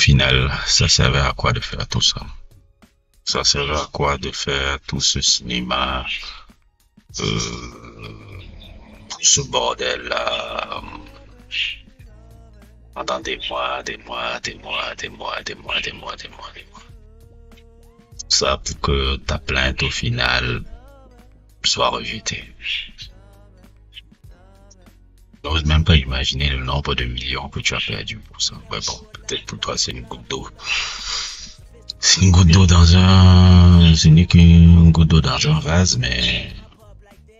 final, ça servait à quoi de faire tout ça? Ça servait à quoi de faire tout ce cinéma, tout ce bordel-là, pendant des mois, des mois, des mois, des mois, des mois, des mois, des mois, des mois. Ça pour que ta plainte au final soit rejetée. J'ose même pas imaginer le nombre de millions que tu as perdu pour ça. Ouais, bon, peut-être pour toi c'est une goutte d'eau. C'est une goutte d'eau ce n'est qu'une goutte d'eau dans un vase, mais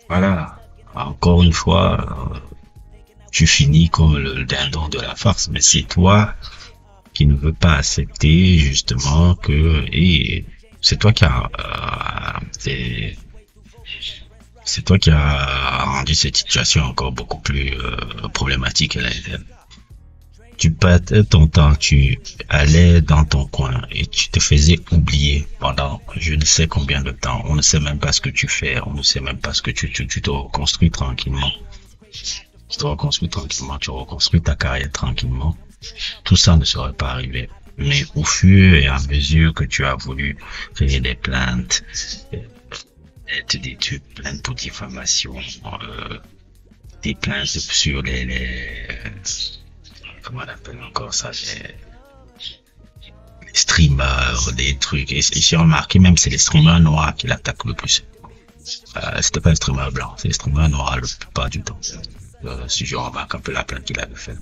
voilà. Encore une fois, tu finis comme le dindon de la farce, mais c'est toi qui ne veux pas accepter justement que, et c'est toi qui a, c'est toi qui a rendu cette situation encore beaucoup plus problématique. Tu perdais ton temps, tu allais dans ton coin et tu te faisais oublier pendant je ne sais combien de temps. On ne sait même pas ce que tu fais, on ne sait même pas ce que tu te reconstruis tranquillement. Tu te reconstruis tranquillement, tu reconstruis ta carrière tranquillement. Tout ça ne serait pas arrivé. Mais au fur et à mesure que tu as voulu créer des plaintes, des plaintes pour diffamation, des plaintes sur comment on appelle encore ça, les streamers, des trucs, et j'ai remarqué même c'est les streamers noirs qui l'attaquent le plus. C'était pas les streamers blancs, c'est les streamers noirs la plupart du temps. Si je remarque un peu la plainte qu'il avait fait.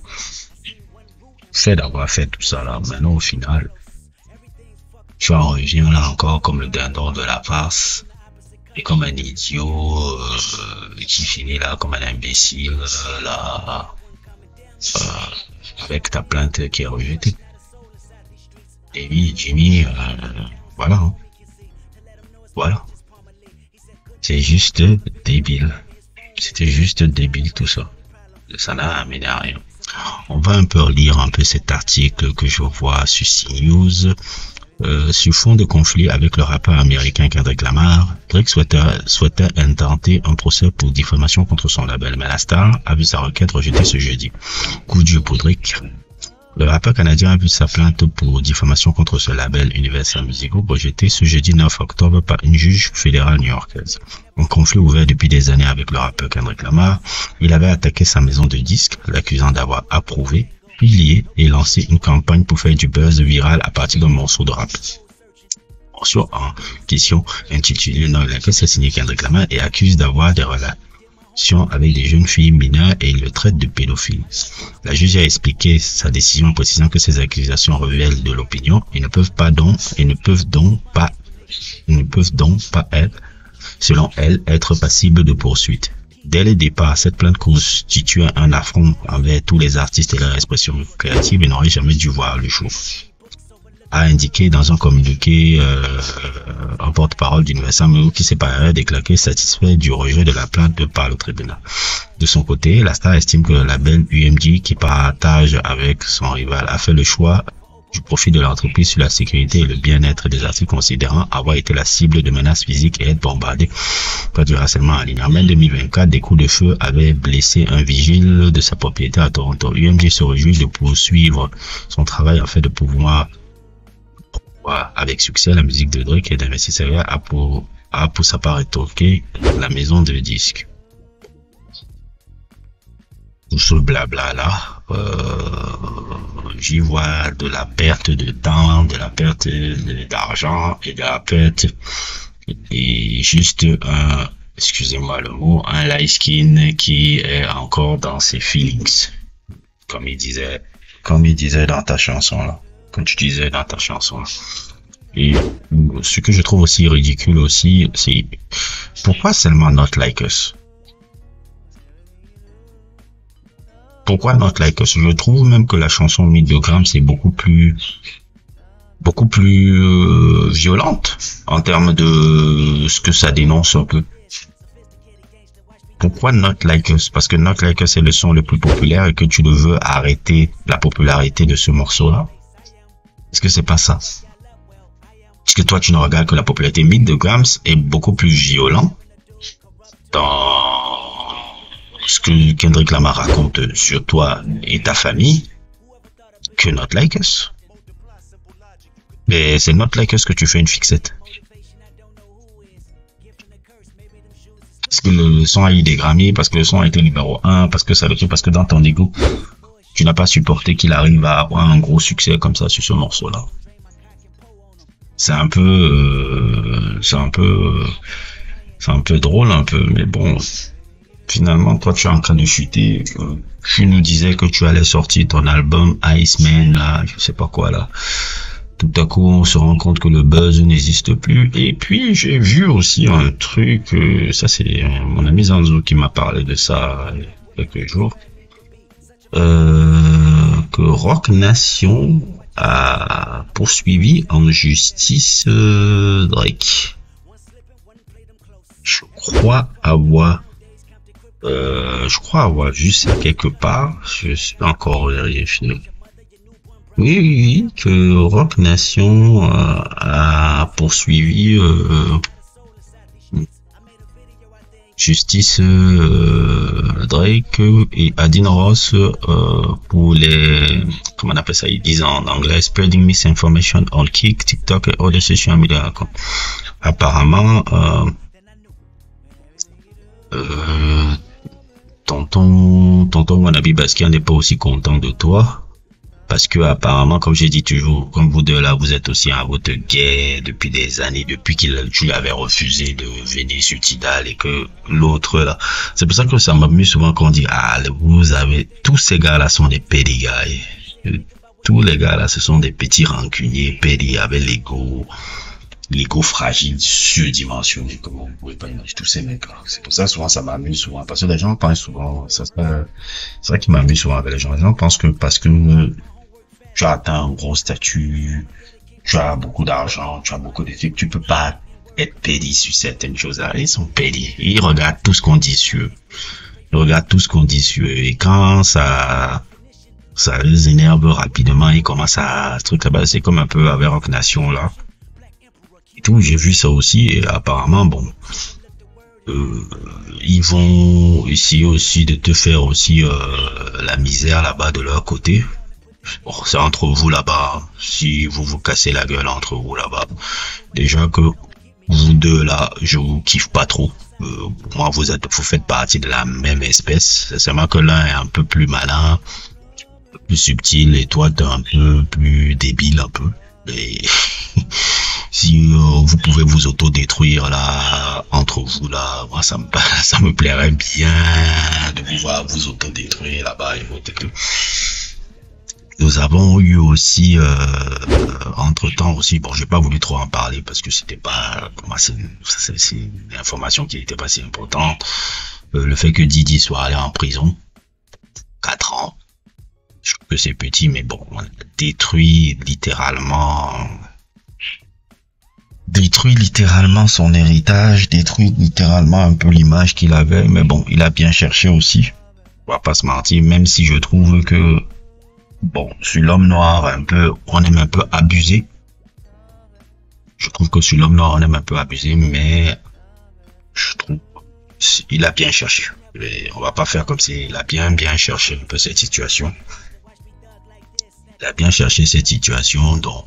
C'est d'avoir fait tout ça là, maintenant au final, tu en reviens là encore comme le dindon de la farce, et comme un idiot qui finit là comme un imbécile là, avec ta plainte qui est rejetée. Et oui, Jimmy, voilà, hein. Voilà. C'est juste débile. C'était juste débile tout ça. Ça n'a amené à rien. On va un peu relire un peu cet article que je vois sur CNews. Sur fond de conflit avec le rappeur américain Kendrick Lamar, Drake souhaitait intenter un procès pour diffamation contre son label, mais la star a vu sa requête rejetée ce jeudi. Coup dur pour Drake. Le rappeur canadien a vu sa plainte pour diffamation contre ce label Universal Music Group rejetée ce jeudi 9 octobre par une juge fédérale new-yorkaise. Un conflit ouvert depuis des années avec le rappeur Kendrick Lamar, il avait attaqué sa maison de disques, l'accusant d'avoir approuvé, publié et lancé une campagne pour faire du buzz viral à partir d'un morceau de rap. Le morceau en question, intitulé No Lakers, est signé Kendrick Lamar et accuse d'avoir des relations avec des jeunes filles mineures et il le traite de pédophile. La juge a expliqué sa décision en précisant que ces accusations révèlent de l'opinion et ne peuvent donc pas être, selon elle, être passibles de poursuite. Dès le départ, cette plainte constituait un affront envers tous les artistes et leur expression créative et n'aurait jamais dû voir le jour. A indiqué dans un communiqué un porte-parole d'Universal Music qui s'est par ailleurs déclaré satisfait du rejet de la plainte par le tribunal. De son côté, la star estime que le label UMG, qui partage avec son rival, a fait le choix du profit de l'entreprise sur la sécurité et le bien-être des artistes, considérant avoir été la cible de menaces physiques et être bombardé par du harcèlement en ligne. En mai 2024, des coups de feu avaient blessé un vigile de sa propriété à Toronto. UMG se réjouit de poursuivre son travail en fait de pouvoir avec succès la musique de Drake et d'investisseurs a pour sa part rétorqué la maison de disques. Tout ce blabla là, j'y vois de la perte de temps, de la perte d'argent et de la perte et juste excusez-moi le mot, un light skin qui est encore dans ses feelings, comme il disait dans ta chanson là, comme tu disais dans ta chanson là. Et ce que je trouve aussi ridicule aussi, c'est pourquoi seulement Not Like Us? Pourquoi Not Like Us? Je trouve même que la chanson Midiogramme c'est beaucoup plus violente en termes de ce que ça dénonce un peu. Pourquoi Not Like Us? Parce que Not Like Us est le son le plus populaire et que tu ne veux arrêter la popularité de ce morceau-là. Est-ce que c'est pas ça? Est-ce que toi tu ne regardes que la popularité? Midiogramme est beaucoup plus violent dans ce que Kendrick Lamar raconte sur toi et ta famille que Not Like Us. Et c'est not like est-ce que tu fais une fixette. Parce que le son a eu des Grammy, parce que le son a été numéro 1, parce que ça le fait, parce que dans ton ego, tu n'as pas supporté qu'il arrive à avoir un gros succès comme ça sur ce morceau-là. C'est un peu, c'est un peu drôle, un peu, mais bon, finalement, toi, tu es en train de chuter. Tu nous disais que tu allais sortir ton album Iceman, là, je sais pas quoi, là. Tout à coup, on se rend compte que le buzz n'existe plus. Et puis, j'ai vu aussi un truc, ça c'est mon ami Zanzo qui m'a parlé de ça il y a quelques jours, que Roc Nation a poursuivi en justice Drake. Je crois avoir vu ça quelque part. Je suis pas encore vérifié. Oui, que Roc Nation a poursuivi justice Drake et Adin Ross pour les, comment on appelle ça, ils disent en anglais, spreading misinformation on Kik, TikTok et other social media. Apparemment, tonton Wanabi Basquiat n'est pas aussi content de toi. Parce que apparemment, comme j'ai dit toujours, comme vous deux là, vous êtes aussi en votre guerre depuis des années, depuis tu lui avais refusé de venir sur Tidal et que l'autre là. C'est pour ça que ça m'amuse souvent quand on dit, vous avez, tous ces gars là sont des pédis gars. Tous les gars là, ce sont des petits rancuniers, pédis avec l'ego fragile, surdimensionné, comme vous pouvez pas imaginer tous ces mecs là. C'est pour ça souvent ça m'amuse souvent, parce que les gens pensent souvent, c'est ça qui m'amuse souvent avec les gens. Les gens pensent que parce que tu as atteint un gros statut, tu as beaucoup d'argent, tu as beaucoup de trucs, tu peux pas être pédis sur certaines choses là. Ils sont pédis. Ils regardent tout ce qu'on dit sur eux. Ils regardent tout ce qu'on dit sur eux. Et quand ça les énerve rapidement, ils commencent à truc là-bas. C'est comme un peu avec Roc Nation là. Et tout, j'ai vu ça aussi. Et apparemment, bon, ils vont essayer aussi de te faire aussi la misère là-bas de leur côté. Bon, c'est entre vous là-bas. Si vous vous cassez la gueule entre vous là-bas, déjà que vous deux là, je vous kiffe pas trop. Moi, vous faites partie de la même espèce. C'est seulement que l'un est un peu plus malin, plus subtil, et toi t'es un peu plus débile un peu. Et si vous pouvez vous autodétruire là entre vous là, moi ça me plairait bien de vous voir vous autodétruire là-bas et tout. Nous avons eu aussi entre-temps aussi, bon, j'ai pas voulu trop en parler parce que c'était pas, pour moi c'est une information qui n'était pas si importante, le fait que Didi soit allé en prison 4 ans. Je trouve que c'est petit, mais bon, on a détruit littéralement son héritage, détruit littéralement un peu l'image qu'il avait, mais bon, il a bien cherché aussi. On va pas se mentir, même si je trouve que bon, sur l'homme noir, on aime un peu abusé. Je trouve que sur l'homme noir, on aime un peu abusé, mais je trouve il a bien cherché. Et on va pas faire comme si il a bien cherché un peu cette situation. Il a bien cherché cette situation, donc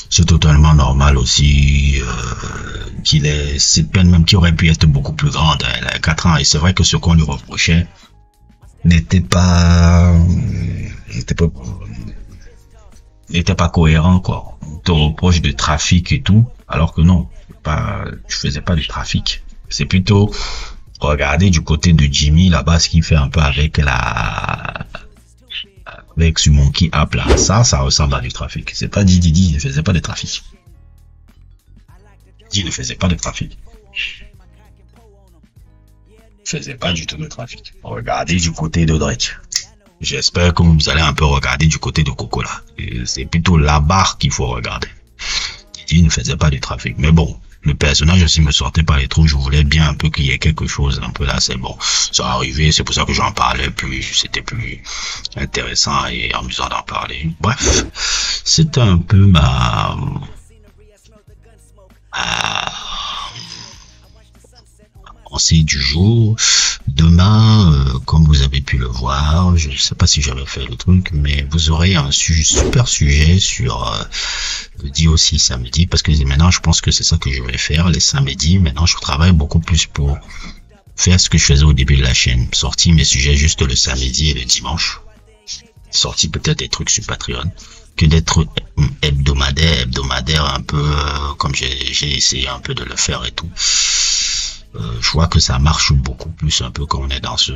c'est totalement normal aussi cette peine même qui aurait pu être beaucoup plus grande. Elle a 4 ans et c'est vrai que ce qu'on lui reprochait n'était pas cohérent, quoi. On te reproche de trafic et tout, alors que non, tu faisais pas du trafic. C'est plutôt regarder du côté de Jimmy là-bas ce qu'il fait un peu avec ce Monkey App là. Ça ressemble à du trafic. C'est pas Didi, il ne faisait pas de trafic. Didi ne faisait pas de trafic. Faisait pas du tout de trafic. Regardez du côté de Drake. J'espère que vous allez un peu regarder du côté de Coco là. C'est plutôt la barre qu'il faut regarder. Didi ne faisait pas de trafic. Mais bon, le personnage aussi me sortait par les trous. Je voulais bien un peu qu'il y ait quelque chose un peu là. C'est bon. Ça a arrivé. C'est pour ça que j'en parlais plus. C'était plus intéressant et amusant d'en parler. Bref. C'était un peu ma pensée du jour. Demain, comme vous avez pu le voir, je ne sais pas si j'avais fait le truc, mais vous aurez un super sujet sur dit aussi samedi, parce que maintenant je pense que c'est ça que je vais faire les samedis. Maintenant je travaille beaucoup plus pour faire ce que je faisais au début de la chaîne, sortir mes sujets juste le samedi et le dimanche, sortir peut-être des trucs sur Patreon, que d'être hebdomadaire un peu comme j'ai essayé un peu de le faire et tout. Je vois que ça marche beaucoup plus un peu quand on est dans ce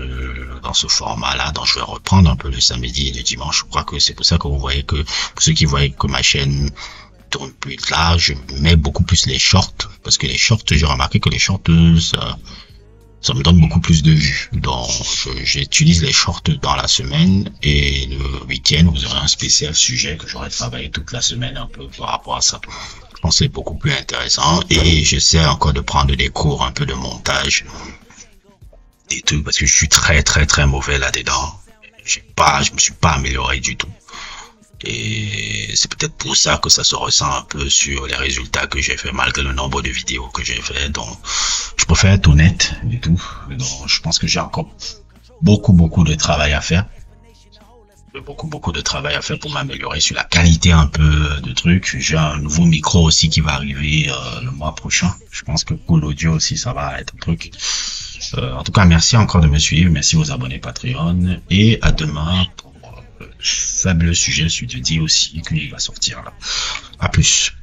format-là, donc je vais reprendre un peu le samedi et le dimanche. Je crois que c'est pour ça que vous voyez que, pour ceux qui voient que ma chaîne tourne plus là, je mets beaucoup plus les shorts, parce que les shorts, j'ai remarqué que les shorts, ça me donne beaucoup plus de vues. Donc, j'utilise les shorts dans la semaine et le week-end, vous aurez un spécial sujet que j'aurai travaillé toute la semaine un peu par rapport à ça. Je pense que c'est beaucoup plus intéressant et j'essaie encore de prendre des cours un peu de montage et tout parce que je suis très mauvais là-dedans. Je me suis pas amélioré du tout. Et c'est peut-être pour ça que ça se ressent un peu sur les résultats que j'ai fait malgré le nombre de vidéos que j'ai fait. Donc, je préfère être honnête et tout. Donc, je pense que j'ai encore beaucoup de travail à faire. Beaucoup de travail à faire pour m'améliorer sur la qualité un peu de trucs. J'ai un nouveau micro aussi qui va arriver le mois prochain. Je pense que pour l'audio aussi, ça va être un truc. En tout cas, merci encore de me suivre. Merci aux abonnés Patreon. Et à demain pour fabuleux sujet sur Didi aussi, qu'il va sortir là. À plus.